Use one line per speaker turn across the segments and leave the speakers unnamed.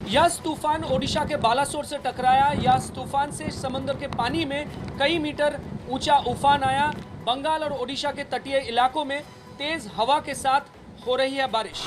यास तूफान ओडिशा के बालासोर से टकराया। यास तूफान से समंदर के पानी में कई मीटर ऊंचा उफान आया। बंगाल और ओडिशा के तटीय इलाकों में तेज हवा के साथ हो रही है बारिश।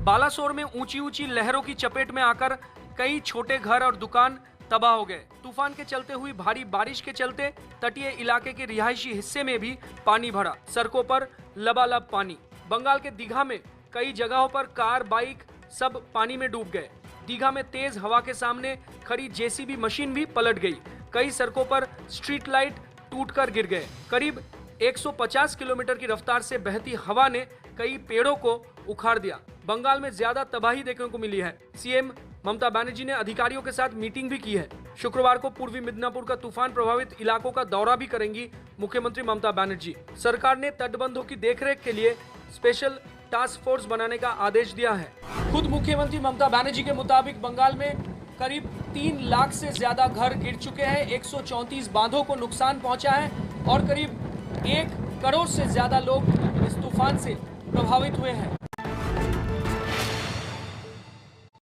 बालासोर में ऊंची ऊंची लहरों की चपेट में आकर कई छोटे घर और दुकान तबाह हो गए। तूफान के चलते हुई भारी बारिश के चलते तटीय इलाके के रिहायशी हिस्से में भी पानी भरा। सड़कों पर लबालब पानी। बंगाल के दीघा में कई जगहों पर कार, बाइक सब पानी में डूब गए। दीघा में तेज हवा के सामने खड़ी जेसीबी मशीन भी पलट गई। कई सड़कों पर स्ट्रीट लाइट टूटकर गिर गए। करीब 150 किलोमीटर की रफ्तार से बहती हवा ने कई पेड़ों को उखाड़ दिया। बंगाल में ज्यादा तबाही देखने को मिली है। सीएम ममता बनर्जी ने अधिकारियों के साथ मीटिंग भी की है। शुक्रवार को पूर्वी मिदनापुर का तूफान प्रभावित इलाकों का दौरा भी करेंगी मुख्यमंत्री ममता बनर्जी। सरकार ने तटबंधों की देखरेख के लिए स्पेशल टास्क फोर्स बनाने का आदेश दिया है। खुद मुख्यमंत्री ममता बनर्जी के मुताबिक बंगाल में करीब 3 लाख से ज्यादा घर गिर चुके हैं। 134 बांधों को नुकसान पहुंचा है और करीब 1 करोड़ से ज्यादा लोग इस तूफान से प्रभावित हुए हैं।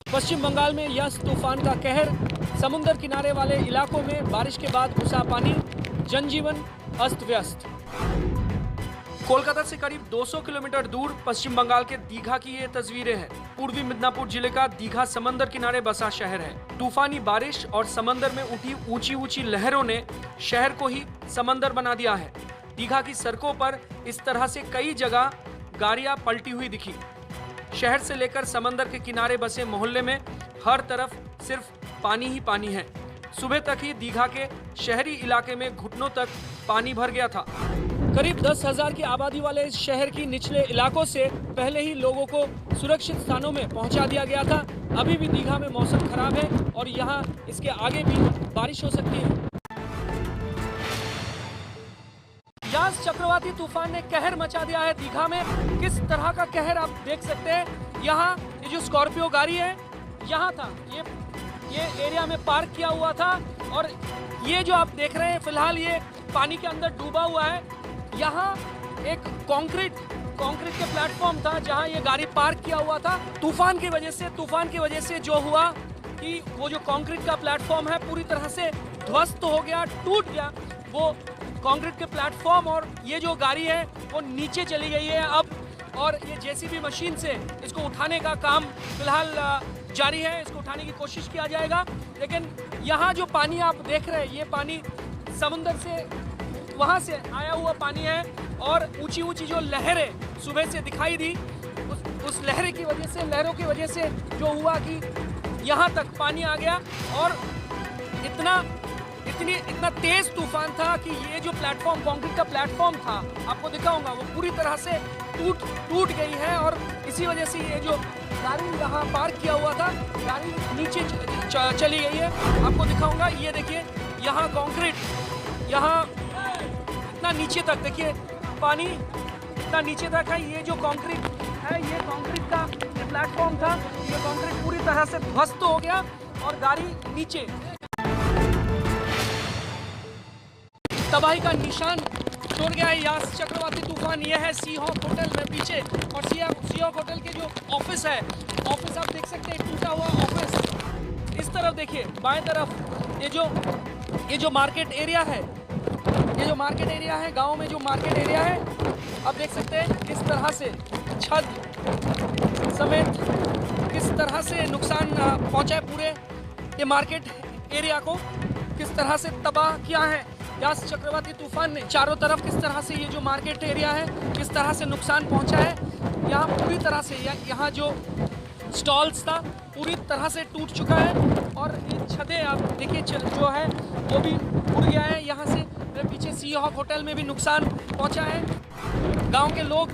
पश्चिम बंगाल में यास तूफान का कहर। समुद्र किनारे वाले इलाकों में बारिश के बाद घुसा पानी। जनजीवन अस्त व्यस्त। कोलकाता से करीब 200 किलोमीटर दूर पश्चिम बंगाल के दीघा की ये तस्वीरें हैं। पूर्वी मिदनापुर जिले का दीघा समंदर किनारे बसा शहर है। तूफानी बारिश और समंदर में उठी ऊंची ऊंची लहरों ने शहर को ही समंदर बना दिया है। दीघा की सड़कों पर इस तरह से कई जगह गाड़ियां पलटी हुई दिखी। शहर से लेकर समंदर के किनारे बसे मोहल्ले में हर तरफ सिर्फ पानी ही पानी है। सुबह तक ही दीघा के शहरी इलाके में घुटनों तक पानी भर गया था। करीब 10,000 की आबादी वाले इस शहर की निचले इलाकों से पहले ही लोगों को सुरक्षित स्थानों में पहुंचा दिया गया था। अभी भी दीघा में मौसम खराब है और यहाँ इसके आगे भी बारिश हो सकती है। यास चक्रवाती तूफान ने कहर मचा दिया है दीघा में। किस तरह का कहर आप देख सकते हैं। यहाँ ये जो स्कॉर्पियो गाड़ी है यहाँ था, ये एरिया में पार्क किया हुआ था और ये जो आप देख रहे हैं फिलहाल ये पानी के अंदर डूबा हुआ है। यहाँ एक कंक्रीट के प्लेटफॉर्म था जहाँ ये गाड़ी पार्क किया हुआ था। तूफान की वजह से जो हुआ कि वो जो कंक्रीट का प्लेटफॉर्म है पूरी तरह से ध्वस्त हो गया, टूट गया वो कंक्रीट के प्लेटफॉर्म और ये जो गाड़ी है वो नीचे चली गई है अब। और ये जेसीबी मशीन से इसको उठाने का काम फिलहाल जारी है। इसको उठाने की कोशिश किया जाएगा। लेकिन यहाँ जो पानी आप देख रहे हैं ये पानी समुंदर से वहाँ से आया हुआ पानी है और ऊंची ऊंची जो लहरें सुबह से दिखाई दी उस लहरों की वजह से जो हुआ कि यहाँ तक पानी आ गया और इतना तेज तूफान था कि ये जो प्लेटफॉर्म कंक्रीट का प्लेटफॉर्म था आपको दिखाऊंगा वो पूरी तरह से टूट गई है। और इसी वजह से ये जो गाड़ी यहाँ पार्क किया हुआ था गाड़ी नीचे चली गई है। आपको दिखाऊंगा, ये देखिए यहाँ कंक्रीट यहाँ इतना नीचे तक, देखिए पानी इतना नीचे तक है। ये जो कंक्रीट है ये कंक्रीट का प्लेटफॉर्म था, ये कंक्रीट पूरी तरह से ध्वस्त हो गया और गाड़ी नीचे। तबाही का निशान छोड़ गया है यास चक्रवाती तूफान। यह है सी हॉक होटल में पीछे और सी हॉक होटल के जो ऑफिस है, ऑफिस आप देख सकते हैं टूटा हुआ ऑफिस। इस तरफ देखिए बाएं तरफ ये जो मार्केट एरिया है, ये जो मार्केट एरिया है गांव में जो मार्केट एरिया है आप देख सकते हैं किस तरह से छत समेत किस तरह से नुकसान पहुंचा है। पूरे ये मार्केट एरिया को किस तरह से तबाह किया है यास चक्रवाती तूफान ने। चारों तरफ किस तरह से ये जो मार्केट एरिया है किस तरह से नुकसान पहुंचा है। यहाँ पूरी तरह से यहाँ जो स्टॉल्स था पूरी तरह से टूट चुका है और ये छतें आप देखिए जो है वो भी उड़ गया है। यहाँ से पीछे सी हॉक होटल में भी नुकसान पहुंचा है। गांव के लोग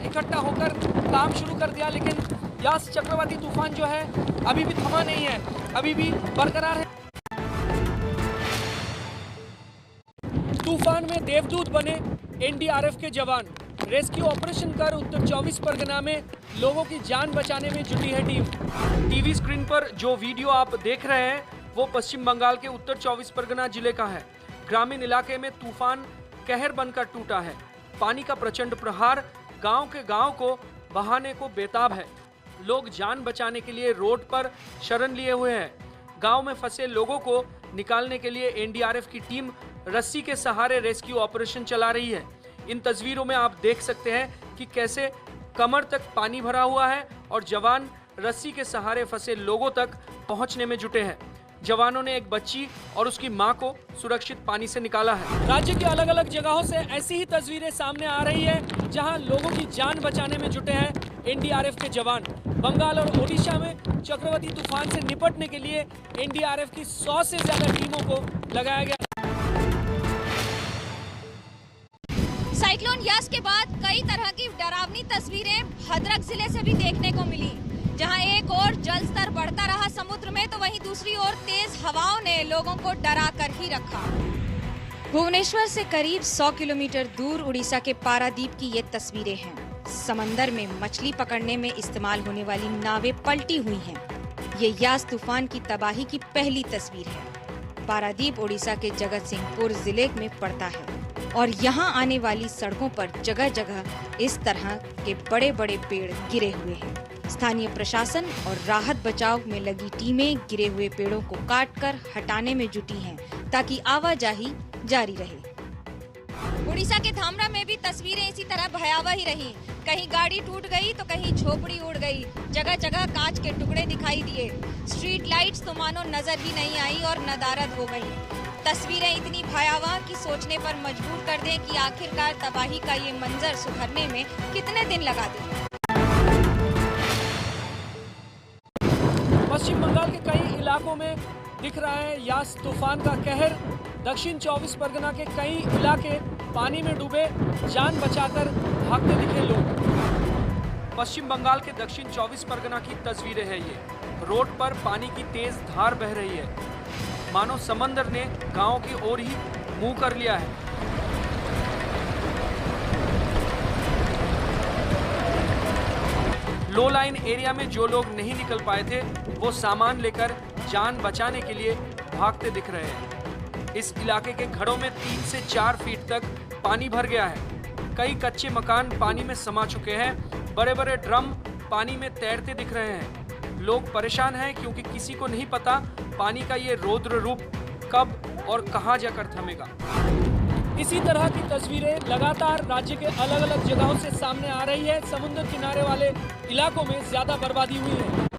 इकट्ठा होकर काम शुरू कर दिया, लेकिन यास चक्रवाती तूफान जो है अभी भी थमा नहीं है, अभी भी बरकरार है। तूफान में देवदूत बने एनडीआरएफ के जवान। रेस्क्यू ऑपरेशन कर उत्तर 24 परगना में लोगों की जान बचाने में जुटी है टीम। टीवी स्क्रीन पर जो वीडियो आप देख रहे हैं वो पश्चिम बंगाल के उत्तर 24 परगना जिले का है। ग्रामीण इलाके में तूफान कहर बनकर टूटा है। पानी का प्रचंड प्रहार गांव के गांव को बहाने को बेताब है। लोग जान बचाने के लिए रोड पर शरण लिए हुए हैं। गांव में फंसे लोगों को निकालने के लिए एनडीआरएफ की टीम रस्सी के सहारे रेस्क्यू ऑपरेशन चला रही है। इन तस्वीरों में आप देख सकते हैं कि कैसे कमर तक पानी भरा हुआ है और जवान रस्सी के सहारे फंसे लोगों तक पहुंचने में जुटे हैं। जवानों ने एक बच्ची और उसकी मां को सुरक्षित पानी से निकाला है। राज्य के अलग अलग जगहों से ऐसी ही तस्वीरें सामने आ रही है जहां लोगों की जान बचाने में जुटे हैं एनडीआरएफ के जवान। बंगाल और ओडिशा में चक्रवाती तूफान से निपटने के लिए एनडीआरएफ की 100 से ज्यादा टीमों को लगाया गया।
साइक्लोन यास के बाद कई तरह की डरावनी तस्वीरें भद्रक जिले से भी देखने को मिली, जहां एक ओर जल स्तर बढ़ता रहा समुद्र में, तो वहीं दूसरी ओर तेज हवाओं ने लोगों को डरा कर ही रखा। भुवनेश्वर से करीब 100 किलोमीटर दूर उड़ीसा के पारादीप की ये तस्वीरें हैं। समंदर में मछली पकड़ने में इस्तेमाल होने वाली नावें पलटी हुई हैं। ये यास तूफान की तबाही की पहली तस्वीर है। पारादीप उड़ीसा के जगत सिंहपुर जिले में पड़ता है और यहाँ आने वाली सड़कों पर जगह जगह इस तरह के बड़े बड़े पेड़ गिरे हुए हैं। स्थानीय प्रशासन और राहत बचाव में लगी टीमें गिरे हुए पेड़ों को काटकर हटाने में जुटी हैं ताकि आवाजाही जारी रहे। उड़ीसा के धामरा में भी तस्वीरें इसी तरह भयावह ही रही। कहीं गाड़ी टूट गई तो कहीं झोपड़ी उड़ गई, जगह जगह कांच के टुकड़े दिखाई दिए। स्ट्रीट लाइट्स तो मानो नजर ही नहीं आई और नदारद हो गई। तस्वीरें इतनी भयावह कि सोचने पर मजबूर कर दें कि आखिरकार तबाही का ये मंजर सुधरने में कितने दिन लगा दें।
पश्चिम बंगाल के कई इलाकों में दिख रहा है यास तूफान का कहर। दक्षिण 24 परगना के कई इलाके पानी में डूबे, जान बचाकर भागते दिखे लोग। पश्चिम बंगाल के दक्षिण 24 परगना की तस्वीरें हैं ये। रोड पर पानी की तेज धार बह रही है, मानो समंदर ने गांव की ओर ही मुंह कर लिया है। लो लाइन एरिया में जो लोग नहीं निकल पाए थे वो सामान लेकर जान बचाने के लिए भागते दिख रहे हैं। इस इलाके के घरों में 3 से 4 फीट तक पानी भर गया है। कई कच्चे मकान पानी में समा चुके हैं। बड़े बड़े ड्रम पानी में तैरते दिख रहे हैं। लोग परेशान हैं क्योंकि किसी को नहीं पता पानी का ये रौद्र रूप कब और कहां जाकर थमेगा। इसी तरह की तस्वीरें लगातार राज्य के अलग अलग जगहों से सामने आ रही है। समुद्र किनारे वाले इलाकों में ज्यादा बर्बादी हुई है।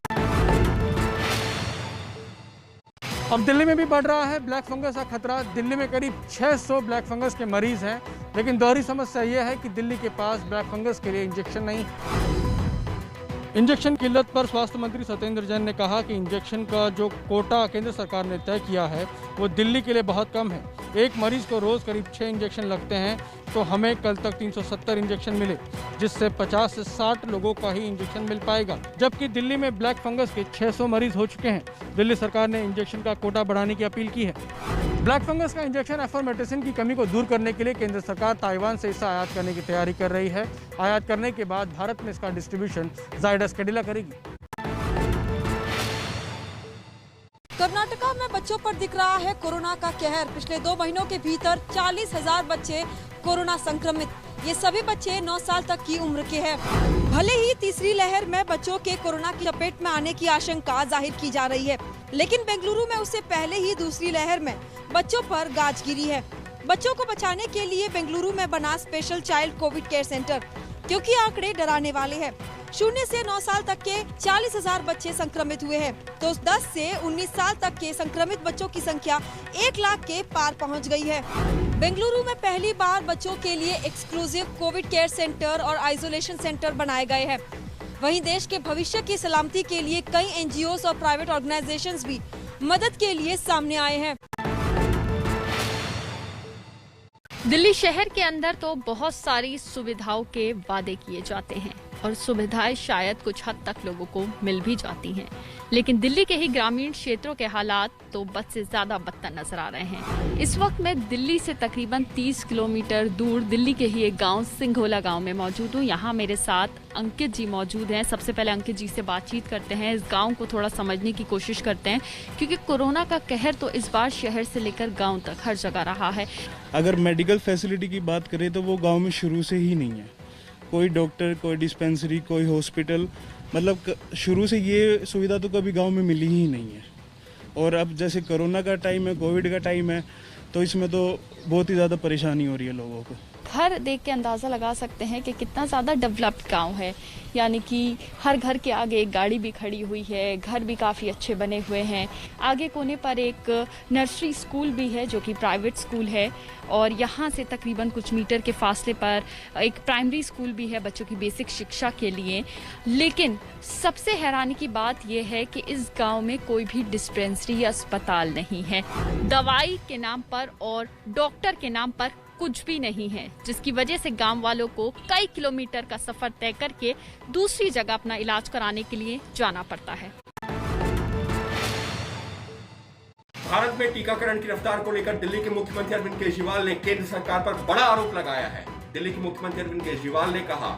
अब दिल्ली में भी बढ़ रहा है ब्लैक फंगस का खतरा। दिल्ली में करीब 600 ब्लैक फंगस के मरीज हैं, लेकिन दोहरी समस्या यह है कि दिल्ली के पास ब्लैक फंगस के लिए इंजेक्शन नहीं। इंजेक्शन की किल्लत पर स्वास्थ्य मंत्री सत्येंद्र जैन ने कहा कि इंजेक्शन का जो कोटा केंद्र सरकार ने तय किया है वो दिल्ली के लिए बहुत कम है। एक मरीज को रोज करीब 6 इंजेक्शन लगते हैं, तो हमें कल तक 370 इंजेक्शन मिले, जिससे 50 से 60 लोगों का ही इंजेक्शन मिल पाएगा। जबकि दिल्ली में ब्लैक फंगस के 600 मरीज हो चुके हैं। दिल्ली सरकार ने इंजेक्शन का कोटा बढ़ाने की अपील की है। ब्लैक फंगस का इंजेक्शन एफॉर्मेटिसिन की कमी को दूर करने के लिए केंद्र सरकार ताइवान से इसे आयात करने की तैयारी कर रही है। आयात करने के बाद भारत में इसका डिस्ट्रीब्यूशन जायडस कैडिला करेगी।
कर्नाटका में बच्चों पर दिख रहा है कोरोना का कहर। पिछले 2 महीनों के भीतर 40,000 बच्चे कोरोना संक्रमित। ये सभी बच्चे 9 साल तक की उम्र के हैं। भले ही तीसरी लहर में बच्चों के कोरोना की चपेट में आने की आशंका जाहिर की जा रही है, लेकिन बेंगलुरु में उससे पहले ही दूसरी लहर में बच्चों पर गाज गिरी है। बच्चों को बचाने के लिए बेंगलुरु में बना special child Covid care centre, क्योंकि आंकड़े डराने वाले हैं। 0 से 9 साल तक के 40,000 बच्चे संक्रमित हुए हैं, तो 10 से 19 साल तक के संक्रमित बच्चों की संख्या 1 लाख के पार पहुंच गई है। बेंगलुरु में पहली बार बच्चों के लिए एक्सक्लूसिव कोविड केयर सेंटर और आइसोलेशन सेंटर बनाए गए हैं। वहीं देश के भविष्य की सलामती के लिए कई एनजीओ और प्राइवेट ऑर्गेनाइजेशंस भी मदद के लिए सामने आए हैं।
दिल्ली शहर के अंदर तो बहुत सारी सुविधाओं के वादे किए जाते हैं और सुविधाएं शायद कुछ हद तक लोगों को मिल भी जाती हैं, लेकिन दिल्ली के ही ग्रामीण क्षेत्रों के हालात तो बद से ज्यादा बदतर नजर आ रहे हैं। इस वक्त मैं दिल्ली से तकरीबन 30 किलोमीटर दूर दिल्ली के ही एक गांव सिंघोला गांव में मौजूद हूँ। यहाँ मेरे साथ अंकित जी मौजूद हैं। सबसे पहले अंकित जी से बातचीत करते हैं, इस गांव को थोड़ा समझने की कोशिश करते हैं, क्योंकि कोरोना का कहर तो इस बार शहर से लेकर गाँव तक हर जगह रहा है।
अगर मेडिकल फैसिलिटी की बात करें तो वो गाँव में शुरू से ही नहीं है। कोई डॉक्टर, कोई डिस्पेंसरी, कोई हॉस्पिटल, मतलब शुरू से ये सुविधा तो कभी गांव में मिली ही नहीं है। और अब जैसे कोरोना का टाइम है, कोविड का टाइम है, तो इसमें तो बहुत ही ज़्यादा परेशानी हो रही है लोगों को।
घर देख के अंदाज़ा लगा सकते हैं कि कितना ज़्यादा डेवलप्ड गांव है, यानी कि हर घर के आगे एक गाड़ी भी खड़ी हुई है, घर भी काफ़ी अच्छे बने हुए हैं। आगे कोने पर एक नर्सरी स्कूल भी है जो कि प्राइवेट स्कूल है, और यहाँ से तकरीबन कुछ मीटर के फासले पर एक प्राइमरी स्कूल भी है बच्चों की बेसिक शिक्षा के लिए। लेकिन सबसे हैरानी की बात यह है कि इस गांव में कोई भी डिस्पेंसरी या अस्पताल नहीं है। दवाई के नाम पर और डॉक्टर के नाम पर कुछ भी नहीं है, जिसकी वजह से गांव वालों को कई किलोमीटर का सफर तय करके दूसरी जगह अपना इलाज कराने के लिए जाना पड़ता है।
भारत में टीकाकरण की रफ्तार को लेकर दिल्ली के मुख्यमंत्री अरविंद केजरीवाल ने केंद्र सरकार पर बड़ा आरोप लगाया है। दिल्ली के मुख्यमंत्री अरविंद केजरीवाल ने कहा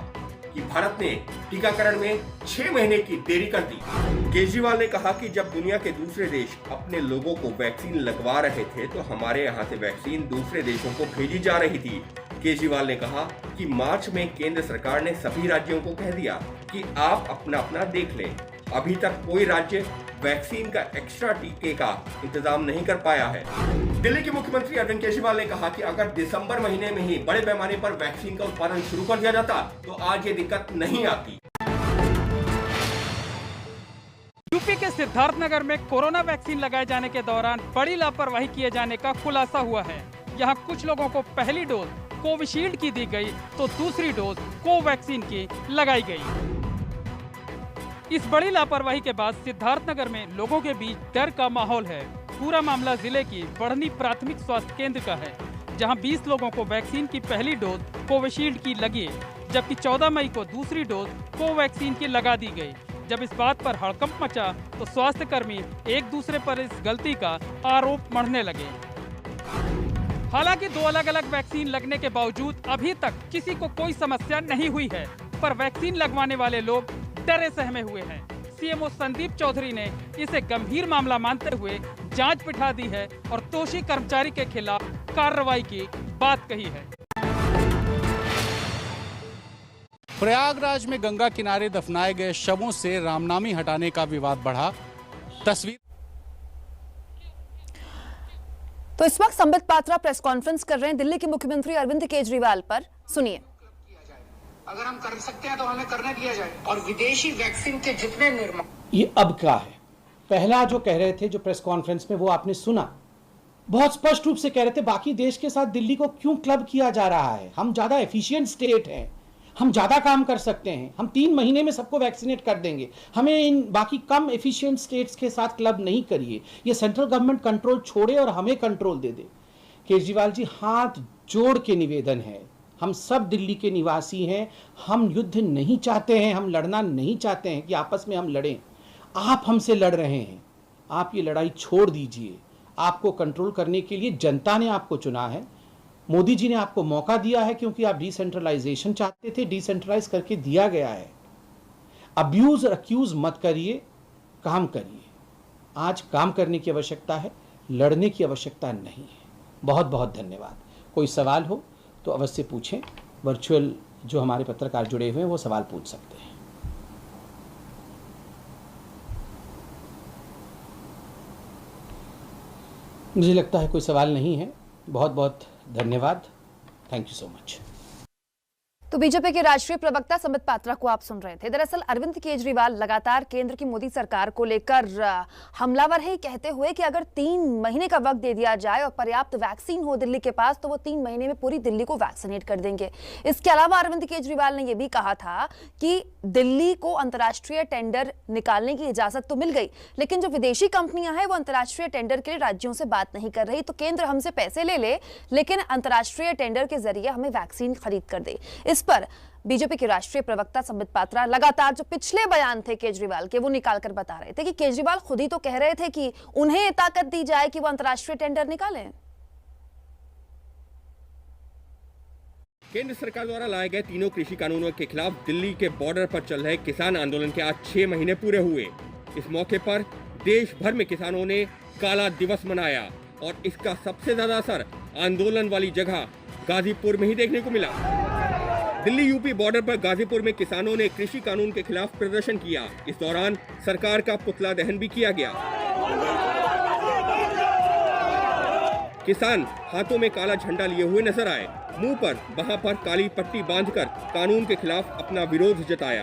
कि भारत ने टीकाकरण में 6 महीने की देरी कर दी। केजरीवाल ने कहा कि जब दुनिया के दूसरे देश अपने लोगों को वैक्सीन लगवा रहे थे तो हमारे यहाँ से वैक्सीन दूसरे देशों को भेजी जा रही थी। केजरीवाल ने कहा कि मार्च में केंद्र सरकार ने सभी राज्यों को कह दिया कि आप अपना अपना देख लें। अभी तक कोई राज्य वैक्सीन का एक्स्ट्रा टीके का इंतजाम नहीं कर पाया है। दिल्ली के मुख्यमंत्री अरविंद केजरीवाल ने कहा कि अगर दिसंबर महीने में ही बड़े पैमाने पर वैक्सीन का उत्पादन शुरू कर दिया जाता तो आज ये दिक्कत नहीं आती।
यूपी के सिद्धार्थनगर में कोरोना वैक्सीन लगाए जाने के दौरान बड़ी लापरवाही किए जाने का खुलासा हुआ है। यहाँ कुछ लोगों को पहली डोज कोविशील्ड की दी गई तो दूसरी डोज कोवैक्सीन की लगाई गई। इस बड़ी लापरवाही के बाद सिद्धार्थनगर में लोगों के बीच डर का माहौल है। पूरा मामला जिले की बढ़नी प्राथमिक स्वास्थ्य केंद्र का है, जहां 20 लोगों को वैक्सीन की पहली डोज कोविशील्ड की लगी, जबकि 14 मई को दूसरी डोज कोवैक्सीन की लगा दी गई। जब इस बात पर हड़कंप मचा तो स्वास्थ्य कर्मी एक दूसरे पर इस गलती का आरोप मढ़ने लगे। हालांकि 2 अलग अलग वैक्सीन लगने के बावजूद अभी तक किसी को कोई समस्या नहीं हुई है, पर वैक्सीन लगवाने वाले लोग डरे सहमे हुए हैं। सीएमओ संदीप चौधरी ने इसे गंभीर मामला मानते हुए जांच बिठा दी है और दोषी कर्मचारी के खिलाफ कार्रवाई की बात कही है।
प्रयागराज में गंगा किनारे दफनाए गए शवों से रामनामी हटाने का विवाद बढ़ा। तस्वीर।
तो इस वक्त संबित पात्रा प्रेस कॉन्फ्रेंस कर रहे हैं दिल्ली के मुख्यमंत्री अरविंद केजरीवाल पर, सुनिए।
अगर हम कर सकते हैं तो हमें करने दिया जाए। और विदेशी वैक्सीन के जितने निर्माण,
ये अब क्या है? पहला जो कह रहे थे जो प्रेस कॉन्फ्रेंस में वो आपने सुना, बहुत स्पष्ट रूप से कह रहे थे बाकी देश के साथ दिल्ली को क्यों क्लब किया जा रहा है। हम ज्यादा एफिशिएंट स्टेट हैं, हम ज्यादा काम कर सकते हैं, हम 3 महीने में सबको वैक्सीनेट कर देंगे, हमें इन बाकी कम एफिशिएंट स्टेट्स के साथ क्लब नहीं करिए। ये सेंट्रल गवर्नमेंट कंट्रोल छोड़े और हमें कंट्रोल दे दे। केजरीवाल जी, हाथ जोड़ के निवेदन है, हम सब दिल्ली के निवासी हैं, हम युद्ध नहीं चाहते हैं, हम लड़ना नहीं चाहते हैं कि आपस में हम लड़ें। आप हमसे लड़ रहे हैं, आप ये लड़ाई छोड़ दीजिए। आपको कंट्रोल करने के लिए जनता ने आपको चुना है, मोदी जी ने आपको मौका दिया है क्योंकि आप डिसेंट्रलाइजेशन चाहते थे, डिसेंट्रलाइज करके दिया गया है। अब्यूज और अक्यूज मत करिए, काम करिए। आज काम करने की आवश्यकता है, लड़ने की आवश्यकता नहीं है। बहुत बहुत धन्यवाद। कोई सवाल हो तो अवश्य पूछें। वर्चुअल जो हमारे पत्रकार जुड़े हुए हैं वो सवाल पूछ सकते हैं। मुझे लगता है कोई सवाल नहीं है। बहुत बहुत धन्यवाद। Thank you so much.
तो बीजेपी के राष्ट्रीय प्रवक्ता संबित पात्रा को आप सुन रहे थे। दरअसल अरविंद केजरीवाल लगातार केंद्र की मोदी सरकार को लेकर हमलावर है, कहते हुए कि अगर 3 महीने का वक्त दे दिया जाए और पर्याप्त वैक्सीन हो दिल्ली के पास तो वो 3 महीने में पूरी दिल्ली को वैक्सीनेट कर देंगे। इसके अलावा अरविंद केजरीवाल ने यह भी कहा था कि दिल्ली को अंतर्राष्ट्रीय टेंडर निकालने की इजाजत तो मिल गई, लेकिन जो विदेशी कंपनियां हैं वो अंतर्राष्ट्रीय टेंडर के लिए राज्यों से बात नहीं कर रही। तो केंद्र हमसे पैसे ले ले लेकिन अंतर्राष्ट्रीय टेंडर के जरिए हमें वैक्सीन खरीद कर दे। इस पर बीजेपी के राष्ट्रीय प्रवक्ता संबित पात्रा लगातार जो पिछले बयान थे केजरीवाल के वो निकाल कर बता रहे थे कि केजरीवाल खुद ही तो कह रहे थे कि उन्हें ताकत दी जाए कि वो अंतर्राष्ट्रीय टेंडर निकालें।
केंद्र सरकार द्वारा लाए गए तीनों कृषि कानूनों के खिलाफ दिल्ली के बॉर्डर पर चल रहे किसान आंदोलन के आज 6 महीने पूरे हुए। इस मौके पर देश भर में किसानों ने काला दिवस मनाया और इसका सबसे ज्यादा असर आंदोलन वाली जगह गाजीपुर में ही देखने को मिला। दिल्ली यूपी बॉर्डर पर गाजीपुर में किसानों ने कृषि कानून के खिलाफ प्रदर्शन किया। इस दौरान सरकार का पुतला दहन भी किया गया। किसान हाथों में काला झंडा लिए हुए नजर आए, मुंह पर बाह पर काली पट्टी बांधकर कानून के खिलाफ अपना विरोध जताया।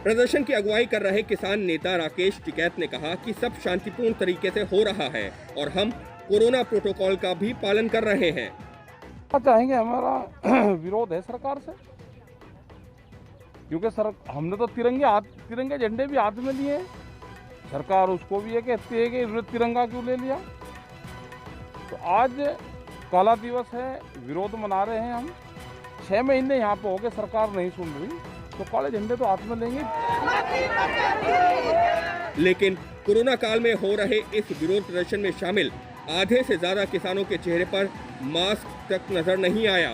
प्रदर्शन की अगुवाई कर रहे किसान नेता राकेश टिकैत ने कहा कि सब शांतिपूर्ण तरीके से हो रहा है और हम कोरोना प्रोटोकॉल का भी पालन कर रहे हैं।
चाहेंगे हमारा विरोध है सरकार से, क्योंकि हमने तो तिरंगे झंडे भी हाथ में लिए, सरकार उसको भी ये कहती है कि तिरंगा क्यों ले लिया। तो आज काला दिवस है, विरोध मना रहे हैं हम। 6 महीने यहाँ पे हो गए, सरकार नहीं सुन रही, तो काले झंडे तो हाथ में लेंगे।
लेकिन कोरोना काल में हो रहे इस विरोध प्रदर्शन में शामिल आधे से ज्यादा किसानों के चेहरे पर मास्क तक नजर नहीं आया।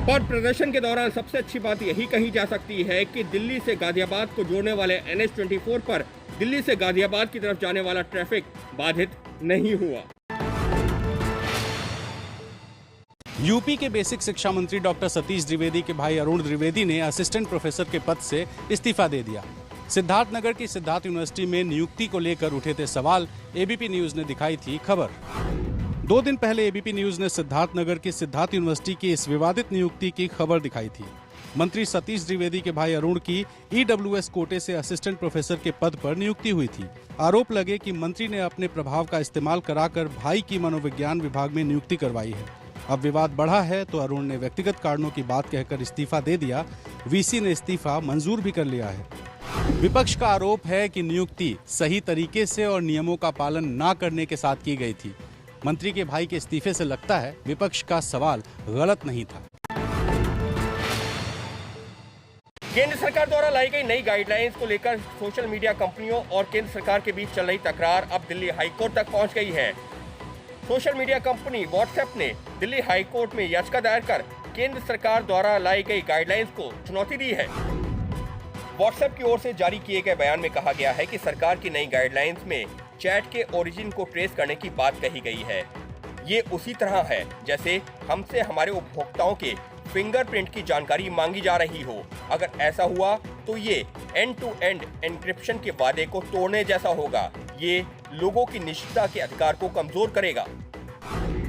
पर प्रदर्शन के दौरान सबसे अच्छी बात यही कही जा सकती है कि दिल्ली से गाजियाबाद को जोड़ने वाले NH-24 पर दिल्ली से गाजियाबाद की तरफ जाने वाला ट्रैफिक बाधित नहीं हुआ।
यूपी के बेसिक शिक्षा मंत्री डॉक्टर सतीश द्विवेदी के भाई अरुण द्विवेदी ने असिस्टेंट प्रोफेसर के पद से इस्तीफा दे दिया। सिद्धार्थनगर की सिद्धार्थ यूनिवर्सिटी में नियुक्ति को लेकर उठे थे सवाल, एबीपी न्यूज ने दिखाई थी खबर। 2 दिन पहले एबीपी न्यूज ने सिद्धार्थनगर की सिद्धार्थ यूनिवर्सिटी की इस विवादित नियुक्ति की खबर दिखाई थी। मंत्री सतीश द्विवेदी के भाई अरुण की EWS कोटे से असिस्टेंट प्रोफेसर के पद पर नियुक्ति हुई थी। आरोप लगे कि मंत्री ने अपने प्रभाव का इस्तेमाल कराकर भाई की मनोविज्ञान विभाग में नियुक्ति करवाई है। अब विवाद बढ़ा है तो अरुण ने व्यक्तिगत कारणों की बात कहकर इस्तीफा दे दिया। वीसी ने इस्तीफा मंजूर भी कर लिया है। विपक्ष का आरोप है कि नियुक्ति सही तरीके से और नियमों का पालन न करने के साथ की गई थी। मंत्री के भाई के इस्तीफे से लगता है विपक्ष का सवाल गलत नहीं था।
केंद्र सरकार द्वारा लाई गई नई गाइडलाइंस को लेकर सोशल मीडिया कंपनियों और केंद्र सरकार के बीच चल रही तकरार अब दिल्ली हाईकोर्ट तक पहुंच गई है। सोशल मीडिया कंपनी व्हाट्सएप ने दिल्ली हाईकोर्ट में याचिका दायर कर केंद्र सरकार द्वारा लाई गई गाइडलाइंस को चुनौती दी है। व्हाट्सएप की ओर से जारी किए गए बयान में कहा गया है कि सरकार की नई गाइडलाइंस में चैट के ओरिजिन को ट्रेस करने की बात कही गई है। ये उसी तरह है जैसे हमसे हमारे उपभोक्ताओं के फिंगरप्रिंट की जानकारी मांगी जा रही हो। अगर ऐसा हुआ तो ये एंड टू एंड एन्क्रिप्शन के वादे को तोड़ने जैसा होगा। ये लोगों की निश्चितता के अधिकार को कमजोर करेगा।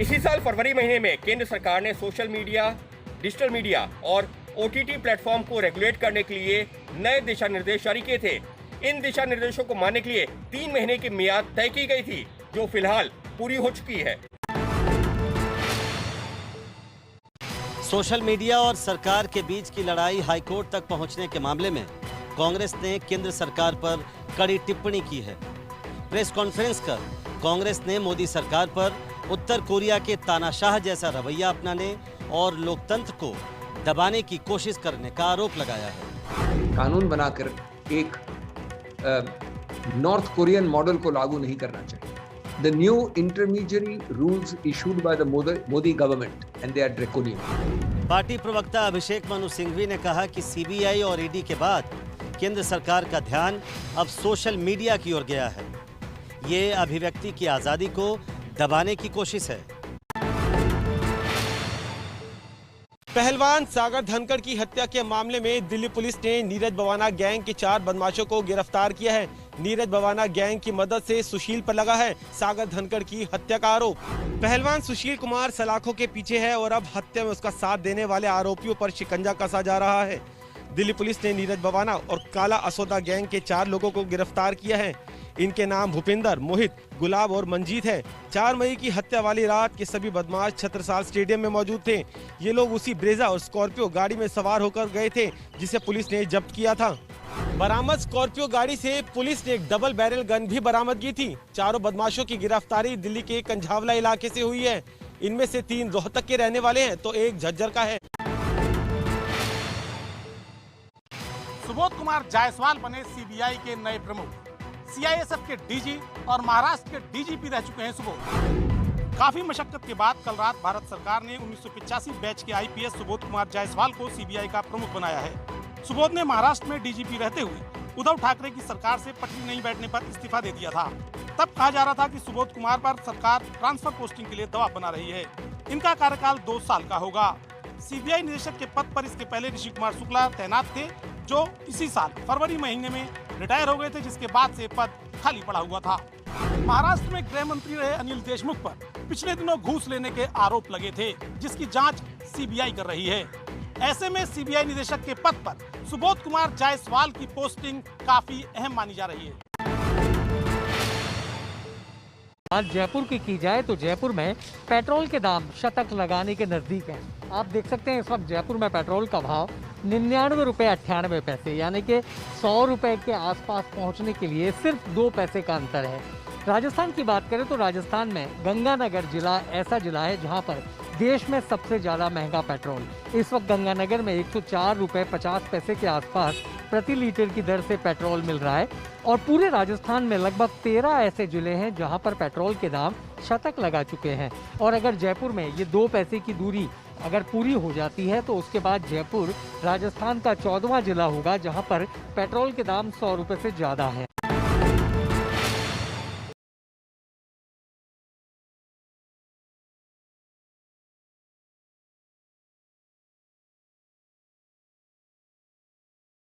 इसी साल फरवरी महीने में केंद्र सरकार ने सोशल मीडिया, डिजिटल मीडिया और OTT प्लेटफॉर्म को रेगुलेट करने के लिए नए दिशा निर्देश जारी किए थे। इन दिशा निर्देशों को मानने के लिए 3 महीने की मियाद तय की गई थी, जो फिलहाल पूरी हो चुकी है।
सोशल मीडिया और सरकार के बीच की लड़ाई हाईकोर्ट तक पहुंचने के मामले में कांग्रेस ने केंद्र सरकार पर कड़ी टिप्पणी की है। प्रेस कॉन्फ्रेंस कर कांग्रेस ने मोदी सरकार पर उत्तर कोरिया के तानाशाह जैसा रवैया अपनाने और लोकतंत्र को दबाने की कोशिश करने का आरोप लगाया है।
कानून बनाकर एक नॉर्थ कोरियन मॉडल को लागू नहीं करना चाहिए। The new intermediary rules issued by the Modi government and they are draconian.
Party प्रवक्ता अभिषेक मनु सिंघवी ने कहा कि CBI और ED के बाद केंद्र सरकार का ध्यान अब सोशल मीडिया की ओर गया है। ये अभिव्यक्ति की आजादी को दबाने की कोशिश है।
पहलवान सागर धनखड़ की हत्या के मामले में दिल्ली पुलिस ने नीरज बवाना गैंग के 4 बदमाशों को गिरफ्तार किया है। नीरज बवाना गैंग की मदद से सुशील पर लगा है सागर धनखड़ की हत्या का आरोप। पहलवान सुशील कुमार सलाखों के पीछे है और अब हत्या में उसका साथ देने वाले आरोपियों पर शिकंजा कसा जा रहा है। दिल्ली पुलिस ने नीरज बवाना और काला असोदा गैंग के 4 लोगों को गिरफ्तार किया है। इनके नाम भूपिंदर, मोहित, गुलाब और मंजीत है। 4 मई की हत्या वाली रात के सभी बदमाश छत्रसाल स्टेडियम में मौजूद थे। ये लोग उसी ब्रेजा और स्कॉर्पियो गाड़ी में सवार होकर गए थे जिसे पुलिस ने जब्त किया था। बरामद स्कॉर्पियो गाड़ी से पुलिस ने एक डबल बैरल गन भी बरामद की थी। चारों बदमाशों की गिरफ्तारी दिल्ली के कंझावला इलाके से हुई है। इनमें से 3 रोहतक के रहने वाले हैं तो 1 झज्जर का है।
सुबोध कुमार जायसवाल बने CBI के नए प्रमुख। CISF के DG और महाराष्ट्र के DGP रह चुके हैं सुबोध। काफी मशक्कत के बाद कल रात भारत सरकार ने 1985 बैच के IPS सुबोध कुमार जायसवाल को CBI का प्रमुख बनाया है। सुबोध ने महाराष्ट्र में DGP रहते हुए उद्धव ठाकरे की सरकार से पटरी नहीं बैठने पर इस्तीफा दे दिया था।
तब कहा जा रहा था कि सुबोध कुमार पर सरकार ट्रांसफर पोस्टिंग के लिए दबाव बना रही है। इनका कार्यकाल 2 साल का होगा। सीबीआई निदेशक के पद पर इसके पहले ऋषि कुमार शुक्ला तैनात थे, जो इसी साल फरवरी महीने में रिटायर हो गए थे, जिसके बाद से पद खाली पड़ा हुआ था। महाराष्ट्र में गृह मंत्री रहे अनिल देशमुख पर पिछले दिनों घूस लेने के आरोप लगे थे, जिसकी जांच सीबीआई कर रही है। ऐसे में सीबीआई निदेशक के पद पर सुबोध कुमार जायसवाल की पोस्टिंग काफी अहम मानी जा रही है।
आज जयपुर की जाए तो जयपुर में पेट्रोल के दाम शतक लगाने के नजदीक हैं। आप देख सकते हैं इस वक्त जयपुर में पेट्रोल का भाव 99 रुपये 98 पैसे, यानी कि 100 रुपये के आसपास पहुंचने के लिए सिर्फ 2 पैसे का अंतर है। राजस्थान की बात करें तो राजस्थान में गंगानगर जिला ऐसा जिला है जहां पर देश में सबसे ज़्यादा महंगा पेट्रोल इस वक्त गंगानगर में 104 रुपये 50 पैसे के आसपास प्रति लीटर की दर से पेट्रोल मिल रहा है। और पूरे राजस्थान में लगभग 13 ऐसे जिले हैं जहां पर पेट्रोल के दाम शतक लगा चुके हैं। और अगर जयपुर में ये 2 पैसे की दूरी अगर पूरी हो जाती है तो उसके बाद जयपुर राजस्थान का 14वां जिला होगा जहां पर पेट्रोल के दाम 100 रुपये से ज़्यादा है।